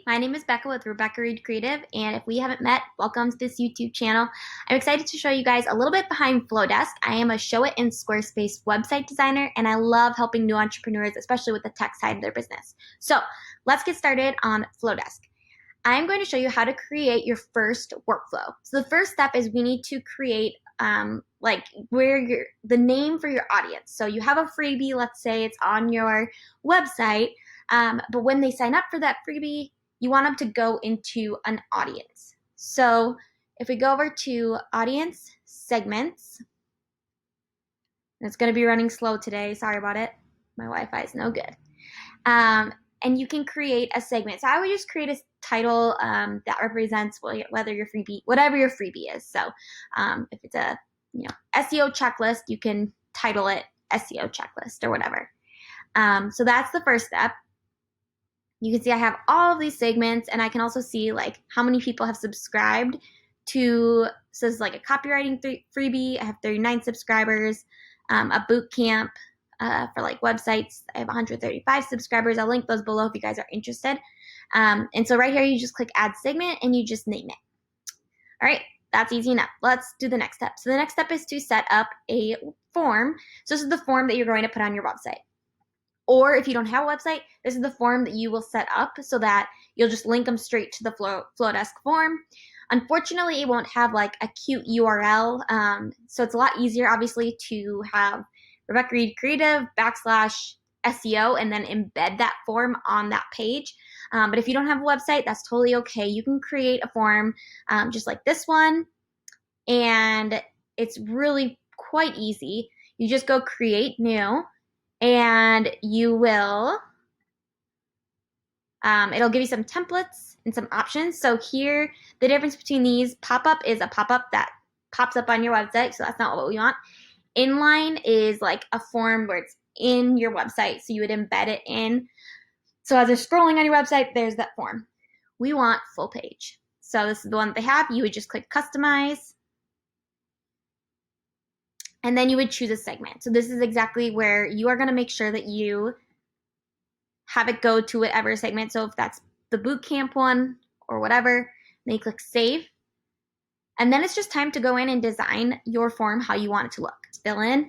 My name is Becca with Rebecca Reed Creative, and if we haven't met, welcome to this YouTube channel. I'm excited to show you guys a little bit behind Flodesk. I am a Show It in Squarespace website designer, and I love helping new entrepreneurs, especially with the tech side of their business. So let's get started on Flodesk. I'm going to show you how to create your first workflow. So the first step is we need to create the name for your audience. So you have a freebie, let's say it's on your website, but when they sign up for that freebie, you want them to go into an audience. So if we go over to audience segments, and it's going to be running slow today, sorry about it. My Wi-Fi is no good. And you can create a segment. So I would just create a title that represents whether your freebie, whatever your freebie is. So if it's a SEO checklist, you can title it SEO checklist or whatever. So that's the first step. You can see I have all of these segments, and I can also see like how many people have subscribed to, so this is like a copywriting freebie. I have 39 subscribers, a boot camp for like websites. I have 135 subscribers. I'll link those below if you guys are interested. And so right here, you just click add segment and you just name it. All right, that's easy enough. Let's do the next step. So the next step is to set up a form. So this is the form that you're going to put on your website. Or if you don't have a website, this is the form that you will set up so that you'll just link them straight to the Flodesk form. Unfortunately, it won't have like a cute URL. So it's a lot easier, obviously, to have Rebecca Reed Creative /SEO and then embed that form on that page. But if you don't have a website, that's totally okay. You can create a form just like this one. And it's really quite easy. You just go create new. And you will, it'll give you some templates and some options. So here, the difference between these, pop-up is a pop-up that pops up on your website. So that's not what we want. Inline is like a form where it's in your website. So you would embed it in. So as you're scrolling on your website, there's that form. We want full page. So this is the one that they have. You would just click customize. And then you would choose a segment. So this is exactly where you are going to make sure that you have it go to whatever segment. So if that's the bootcamp one or whatever, then you click save. And then it's just time to go in and design your form how you want it to look. Fill in,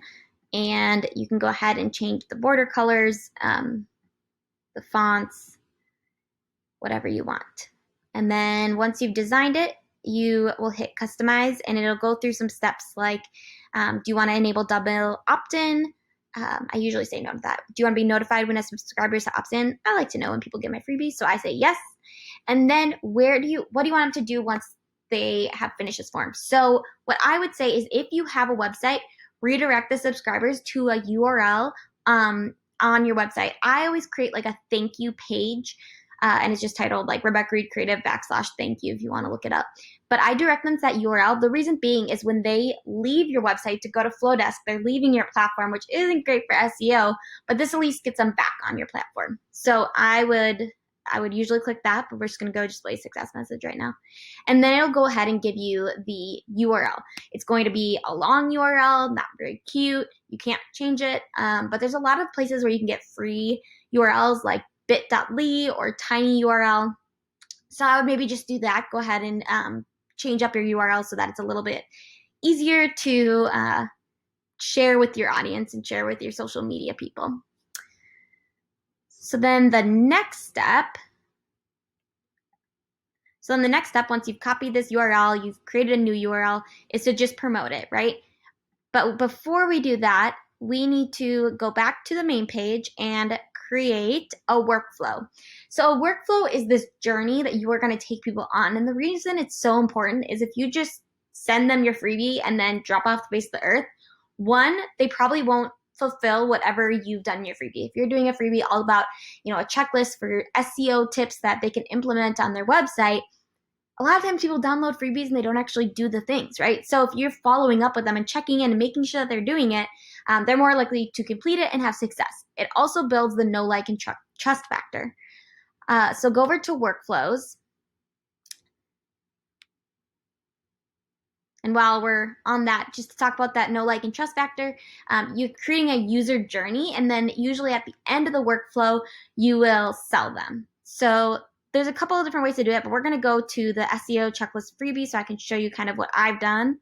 and you can go ahead and change the border colors, the fonts, whatever you want. And then once you've designed it, you will hit customize, and it'll go through some steps like, do you want to enable double opt-in? I usually say no to that. Do you want to be notified when a subscriber opts in? I like to know when people get my freebies, so I say yes. And then what do you want them to do once they have finished this form? So what I would say is if you have a website, redirect the subscribers to a URL on your website. I always create like a thank you page. And it's just titled like Rebecca Reed Creative /thank you if you want to look it up. But I direct them to that URL. The reason being is when they leave your website to go to Flodesk, they're leaving your platform, which isn't great for SEO, but this at least gets them back on your platform. So I would usually click that, but we're just going to go display success message right now. And then it'll go ahead and give you the URL. It's going to be a long URL, not very cute. You can't change it. But there's a lot of places where you can get free URLs like bit.ly or tinyurl. So I would maybe just do that. Go ahead and change up your URL so that it's a little bit easier to share with your audience and share with your social media people. So then the next step, once you've copied this URL, you've created a new URL, is to just promote it, right? But before we do that, we need to go back to the main page and create a workflow. So a workflow is this journey that you are going to take people on. And the reason it's so important is if you just send them your freebie and then drop off the face of the earth, one, they probably won't fulfill whatever you've done in your freebie. If you're doing a freebie all about, a checklist for SEO tips that they can implement on their website, a lot of times people download freebies and they don't actually do the things, right? So if you're following up with them and checking in and making sure that they're doing it, they're more likely to complete it and have success. It also builds the know, like, and trust factor. So go over to workflows. And while we're on that, just to talk about that know, like, and trust factor, you're creating a user journey, and then usually at the end of the workflow, you will sell them. So there's a couple of different ways to do it, but we're going to go to the SEO checklist freebie so I can show you kind of what I've done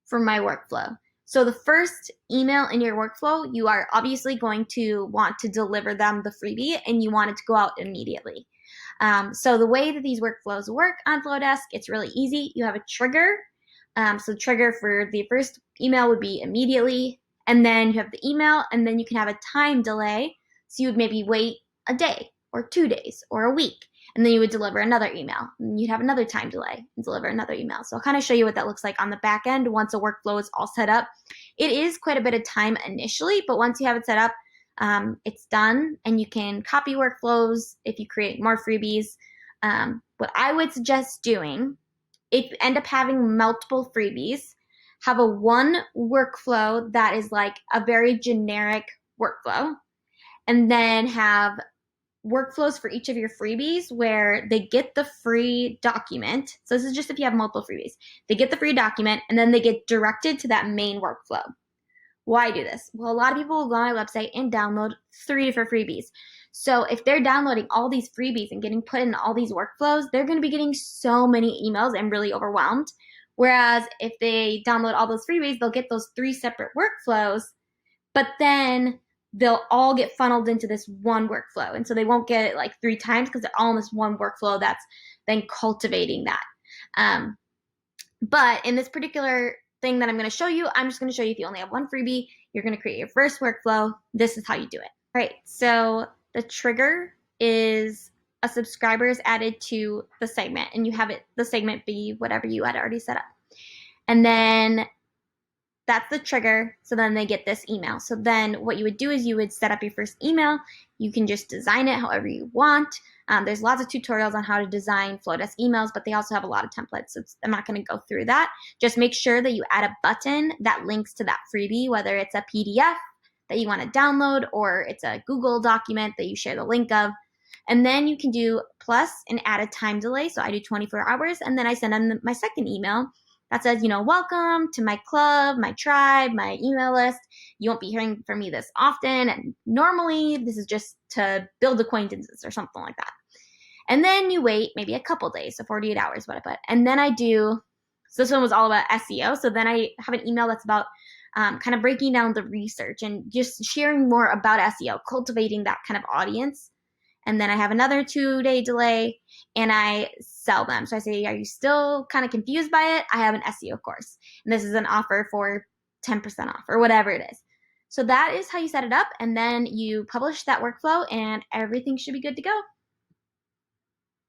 for my workflow. So the first email in your workflow, you are obviously going to want to deliver them the freebie, and you want it to go out immediately. So the way that these workflows work on Flodesk, it's really easy. You have a trigger. So trigger for the first email would be immediately, and then you have the email, and then you can have a time delay. So you would maybe wait a day or 2 days or a week, and then you would deliver another email, and you'd have another time delay and deliver another email. So I'll kind of show you what that looks like on the back end once a workflow is all set up. It is quite a bit of time initially, but once you have it set up, it's done, and you can copy workflows if you create more freebies. What I would suggest doing, if you end up having multiple freebies, have a one workflow that is like a very generic workflow, and then have workflows for each of your freebies where they get the free document. So this is just if you have multiple freebies. They get the free document, and then they get directed to that main workflow. Why do this? Well, a lot of people will go on my website and download 3 different freebies. So if they're downloading all these freebies and getting put in all these workflows, they're going to be getting so many emails and really overwhelmed. Whereas if they download all those freebies, they'll get those 3 separate workflows, but then they'll all get funneled into this one workflow. And so they won't get it like 3 times because they're all in this one workflow that's then cultivating that. But in this particular thing that I'm going to show you, I'm just going to show you if you only have one freebie, you're going to create your first workflow. This is how you do it. All right, so the trigger is a subscriber is added to the segment, and you have it the segment be whatever you had already set up. And then that's the trigger, so then they get this email. So then what you would do is you would set up your first email. You can just design it however you want. There's lots of tutorials on how to design Flodesk emails, but they also have a lot of templates, so I'm not going to go through that. Just make sure that you add a button that links to that freebie, whether it's a PDF that you want to download or it's a Google document that you share the link of. And then you can do plus and add a time delay. So I do 24 hours, and then I send them my second email that says, welcome to my club, my tribe, my email list. You won't be hearing from me this often, and normally this is just to build acquaintances or something like that. And then you wait maybe a couple days, so 48 hours, what I put. And then I do, so this one was all about SEO. So then I have an email that's about kind of breaking down the research and just sharing more about SEO, cultivating that kind of audience. And then I have another 2-day delay, and I sell them. So I say, are you still kind of confused by it? I have an SEO course, and this is an offer for 10% off or whatever it is. So that is how you set it up, and then you publish that workflow, and everything should be good to go.